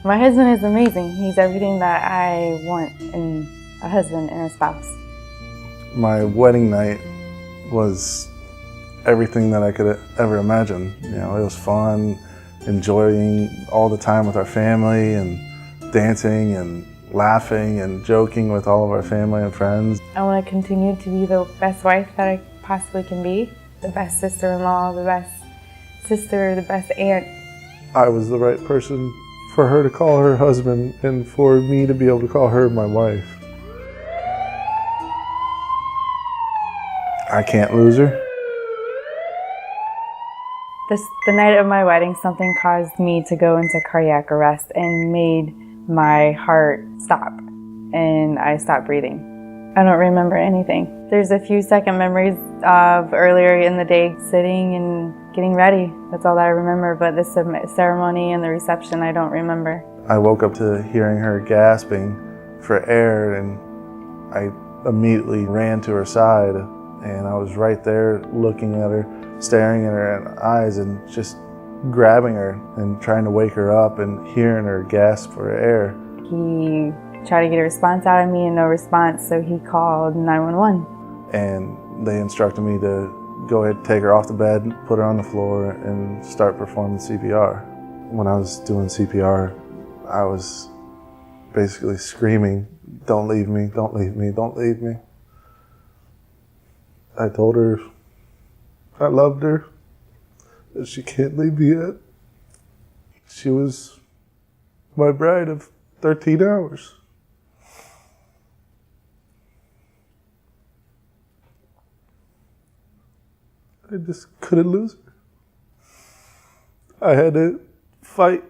My husband is amazing. He's everything that I want in a husband and a spouse. My wedding night was everything that I could ever imagine. You know, it was fun, enjoying all the time with our family and dancing and laughing and joking with all of our family and friends. I want to continue to be the best wife that I possibly can be, the best sister-in-law, the best sister, the best aunt. I was the right person for her to call her husband and for me to be able to call her my wife. I can't lose her. The night of my wedding, something caused me to go into cardiac arrest and made my heart stop, and I stopped breathing. I don't remember anything. There's a few second memories of earlier in the day, sitting and getting ready. That's all that I remember, but the ceremony and the reception, I don't remember. I woke up to hearing her gasping for air, and I immediately ran to her side, and I was right there looking at her, staring at her eyes and just grabbing her and trying to wake her up and hearing her gasp for air. He tried to get a response out of me and no response, so he called 911. And they instructed me to go ahead, take her off the bed, put her on the floor, and start performing CPR. When I was doing CPR, I was basically screaming, "Don't leave me, don't leave me, don't leave me." I told her I loved her, that she can't leave me yet. She was my bride of 13 hours. I just couldn't lose her. I had to fight.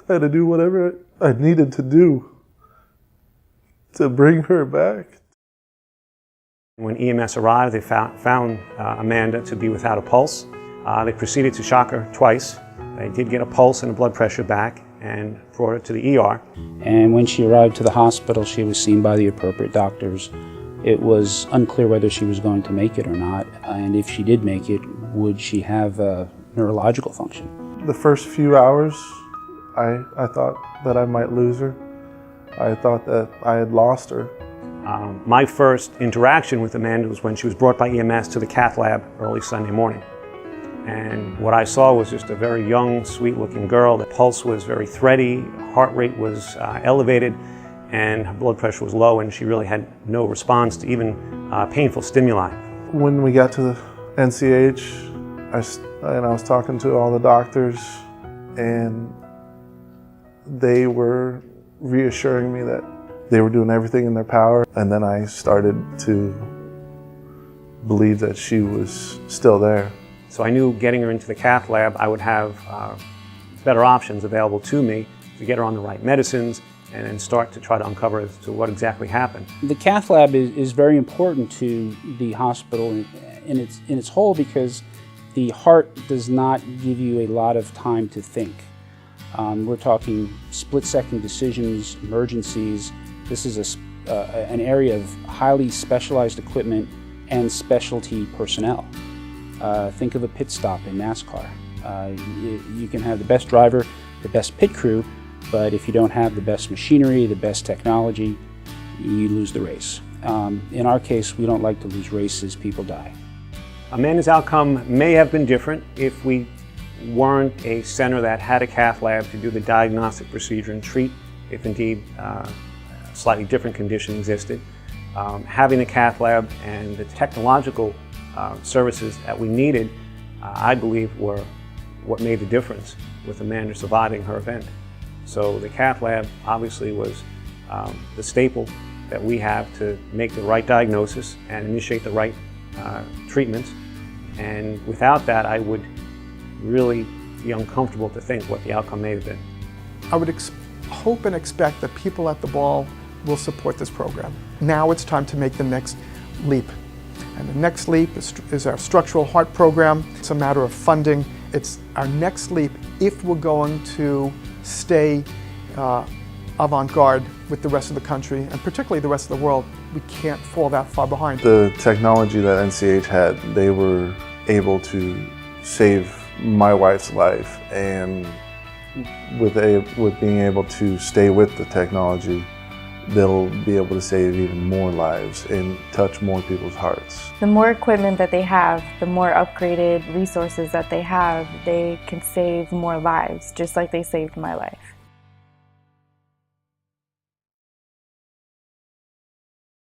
I had to do whatever I needed to do to bring her back. When EMS arrived, they found Amanda to be without a pulse. They proceeded to shock her twice. They did get a pulse and a blood pressure back and brought her to the ER. And when she arrived to the hospital, she was seen by the appropriate doctors. It was unclear whether she was going to make it or not, and if she did make it, would she have a neurological function? The first few hours, I thought that I might lose her. I thought that I had lost her. My first interaction with Amanda was when she was brought by EMS to the cath lab early Sunday morning. And what I saw was just a very young, sweet-looking girl. The pulse was very thready, heart rate was elevated, and her blood pressure was low, and she really had no response to even painful stimuli. When we got to the NCH, I was talking to all the doctors, and they were reassuring me that they were doing everything in their power. And then I started to believe that she was still there. So I knew getting her into the cath lab, I would have better options available to me to get her on the right medicines and then start to try to uncover as to what exactly happened. The cath lab is very important to the hospital in its whole, because the heart does not give you a lot of time to think. We're talking split-second decisions, emergencies. This is an area of highly specialized equipment and specialty personnel. Think of a pit stop in NASCAR. You can have the best driver, the best pit crew, but if you don't have the best machinery, the best technology, you lose the race. In our case, we don't like to lose races, people die. Amanda's outcome may have been different if we weren't a center that had a cath lab to do the diagnostic procedure and treat if indeed a slightly different condition existed. Having the cath lab and the technological services that we needed, I believe, were what made the difference with Amanda surviving her event. So the cath lab obviously was the staple that we have to make the right diagnosis and initiate the right treatments. And without that, I would really be uncomfortable to think what the outcome may have been. I would hope and expect that people at the ball will support this program. Now it's time to make the next leap. And the next leap is our structural heart program. It's a matter of funding. It's our next leap if we're going to stay avant-garde with the rest of the country, and particularly the rest of the world. We can't fall that far behind. The technology that NCH had, they were able to save my wife's life and with being able to stay with the technology, they'll be able to save even more lives and touch more people's hearts. The more equipment that they have, the more upgraded resources that they have, they can save more lives, just like they saved my life.